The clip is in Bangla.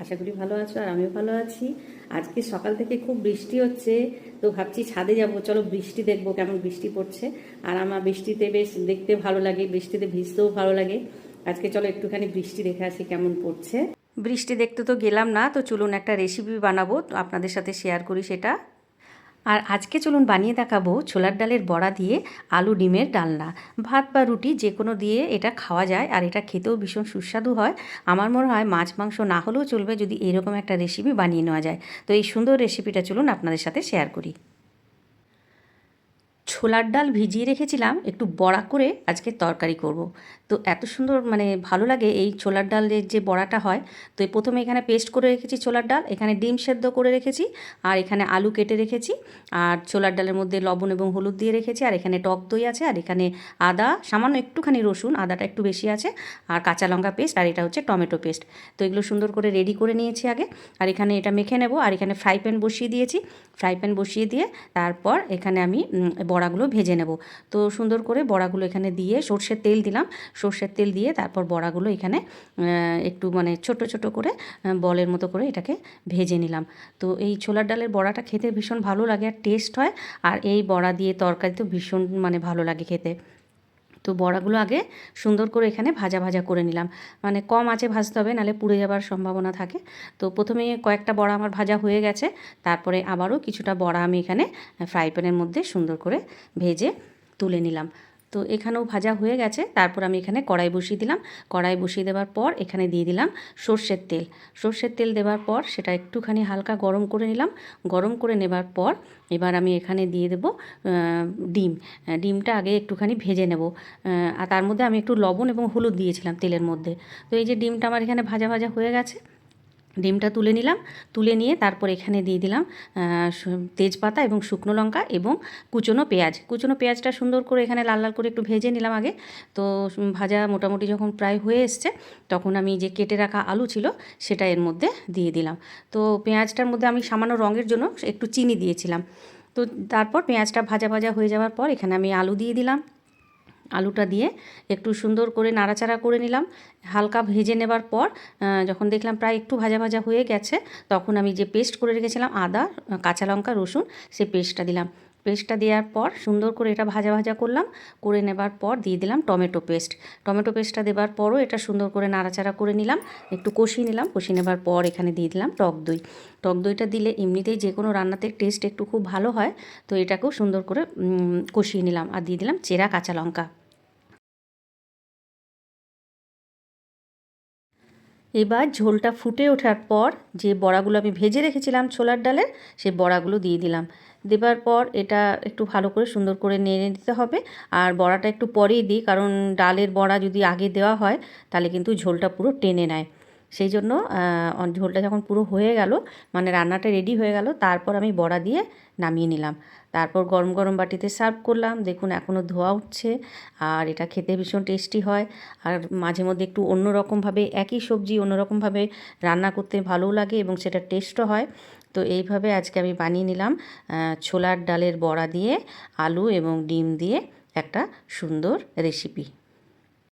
আশা করি ভালো আছো আর আমিও ভালো আছি। আজকে সকাল থেকে খুব বৃষ্টি হচ্ছে, তো ভাবছি ছাদে যাব, চলো বৃষ্টি দেখবো কেমন বৃষ্টি পড়ছে। আর আমার বৃষ্টিতে বেশ দেখতে ভালো লাগে, বৃষ্টিতে ভিজতেও ভালো লাগে। আজকে চলো একটুখানি বৃষ্টি দেখে আসি কেমন পড়ছে। বৃষ্টি দেখতে তো গেলাম না, তো চলুন একটা রেসিপি বানাবো, তো আপনাদের সাথে শেয়ার করি সেটা। আর আজকে চলুন বানিয়ে দেখাবো ছোলার ডালের বড়া দিয়ে আলু ডিমের ডালনা। ভাত বা রুটি যে কোনো দিয়ে এটা খাওয়া যায়, আর এটা খেতেও ভীষণ সুস্বাদু হয়। আমার মনে হয় মাছ মাংস না হলেও চলবে যদি এরকম একটা রেসিপি বানিয়ে নেওয়া যায়। তো এই সুন্দর রেসিপিটা চলুন আপনাদের সাথে শেয়ার করি। ছোলার ডাল ভিজিয়ে রেখেছিলাম, একটু বড়া করে আজকে তরকারি করব। তো এত সুন্দর ভালো লাগে এই ছোলার ডালের যে বড়াটা হয়। তো প্রথমে এখানে পেস্ট করে রেখেছি ছোলার ডাল, এখানে ডিম সেদ্ধ করে রেখেছি, আর এখানে আলু কেটে রেখেছি, আর ছোলার ডালের মধ্যে লবণ এবং হলুদ দিয়ে রেখেছি, আর এখানে টক দই আছে, আর এখানে আদা, সামান্য একটুখানি রসুন, আদাটা একটু বেশি আছে, আর কাঁচা লঙ্কা পেস্ট, আর এটা হচ্ছে টমেটো পেস্ট। তো এগুলো সুন্দর করে রেডি করে নিয়েছি আগে। আর এখানে এটা মেখে নেব। আর এখানে ফ্রাই প্যান বসিয়ে দিয়েছি। ফ্রাই প্যান বসিয়ে দিয়ে তারপর এখানে আমি বড়াগুলো ভেজে নেব। তো সুন্দর করে বড়াগুলো এখানে দিয়ে সর্ষের তেল দিলাম। সর্ষের তেল দিয়ে তারপর বড়াগুলো এখানে একটু ছোট ছোট করে বলের মতো করে এটাকে ভেজে নিলাম। তো এই ছোলার ডালের বড়াটা খেতে ভীষণ ভালো লাগে আর টেস্ট হয়। আর এই বড়া দিয়ে তরকারি তো ভীষণ ভালো লাগে খেতে। তো বড়াগুলো আগে সুন্দর করে এখানে ভাজা ভাজা করে নিলাম। কম আঁচে ভাজতে হবে, নাহলে পুড়ে যাবার সম্ভাবনা থাকে। তো প্রথমে কয়েকটা বড়া আমার ভাজা হয়ে গেছে। তারপরে আবারও কিছুটা বড়া আমি এখানে ফ্রাই প্যানের মধ্যে সুন্দর করে ভেজে তুলে নিলাম। তো এখানেও ভাজা হয়ে গেছে। তারপর আমি এখানে কড়াই বসিয়ে দিলাম। কড়াই বসিয়ে দেওয়ার পর এখানে দিয়ে দিলাম সর্ষের তেল। সর্ষের তেল দেওয়ার পর সেটা একটুখানি হালকা গরম করে নিলাম। গরম করে নেবার পর এবার আমি এখানে দিয়ে দেব ডিম। ডিমটা আগে একটুখানি ভেজে নেব। আর তার মধ্যে আমি একটু লবণ এবং হলুদ দিয়েছিলাম তেলের মধ্যে। তো এই যে ডিমটা আমার এখানে ভাজা ভাজা হয়ে গেছে, ডিমটা তুলে নিলাম। তুলে নিয়ে তারপর এখানে দিয়ে দিলাম তেজপাতা এবং শুকনো লঙ্কা এবং কুচনো পেঁয়াজ। কুচনো পেঁয়াজটা সুন্দর করে এখানে লাল লাল করে একটু ভেজে নিলাম আগে। তো ভাজা মোটামুটি যখন প্রায় হয়ে এসছে, তখন আমি যে কেটে রাখা আলু ছিল সেটা এর মধ্যে দিয়ে দিলাম। তো পেঁয়াজটার মধ্যে আমি সামান্য রঙের জন্য একটু চিনি দিয়েছিলাম। তো তারপর পেঁয়াজটা ভাজা ভাজা হয়ে যাওয়ার পর এখানে আমি আলু দিয়ে দিলাম। আলুটা দিয়ে একটু সুন্দর করে নাড়াচাড়া করে নিলাম। হালকা ভেজে নেবার পর যখন দেখলাম প্রায় একটু ভাজা ভাজা হয়ে গেছে, তখন আমি যে পেস্ট করে রেখেছিলাম আদা, কাঁচা লঙ্কা, রসুন, সেই পেস্টটা দিলাম। পেস্টটা দেওয়ার পর সুন্দর করে এটা ভাজা ভাজা করলাম। করে নেবার পর দিয়ে দিলাম টমেটো পেস্ট। টমেটো পেস্টটা দেবার পরও এটা সুন্দর করে নাড়াচাড়া করে নিলাম, একটু কষিয়ে নিলাম। কষিয়ে নেবার পর এখানে দিয়ে দিলাম টক দই। টক দইটা দিলে এমনিতেই যে কোনো রান্নাতে টেস্ট একটু খুব ভালো হয়। তো এটাকেও সুন্দর করে কষিয়ে নিলাম, আর দিয়ে দিলাম চেরা কাঁচা লঙ্কা। এবার ঝোলটা ফুটে ওঠার পর যে বড়াগুলো আমি ভেজে রেখেছিলাম ছোলার ডালের, সেই বড়াগুলো দিয়ে দিলাম। দেবার পর এটা একটু ভালো করে সুন্দর করে নেড়ে দিতে হবে। আর বড়াটা একটু পরেই দিই, কারণ ডালের বড়া যদি আগে দেওয়া হয় তাহলে কিন্তু ঝোলটা পুরো টেনে নেয়। সেই জন্য ঝোলটা যখন পুরো হয়ে গেল, রান্নাটা রেডি হয়ে গেল, তারপর আমি বড়া দিয়ে নামিয়ে নিলাম। তারপর গরম গরম বাটিতে সার্ভ করলাম। দেখুন এখনও ধোয়া উঠছে। আর এটা খেতে ভীষণ টেস্টি হয়। আর মাঝে মধ্যে একটু অন্য রকমভাবে একই সবজি অন্যরকমভাবে রান্না করতে ভালোও লাগে এবং সেটা টেস্টও হয়। তো এইভাবে আজকে আমি বানিয়ে নিলাম ছোলার ডালের বড়া দিয়ে আলু এবং ডিম দিয়ে একটা সুন্দর রেসিপি।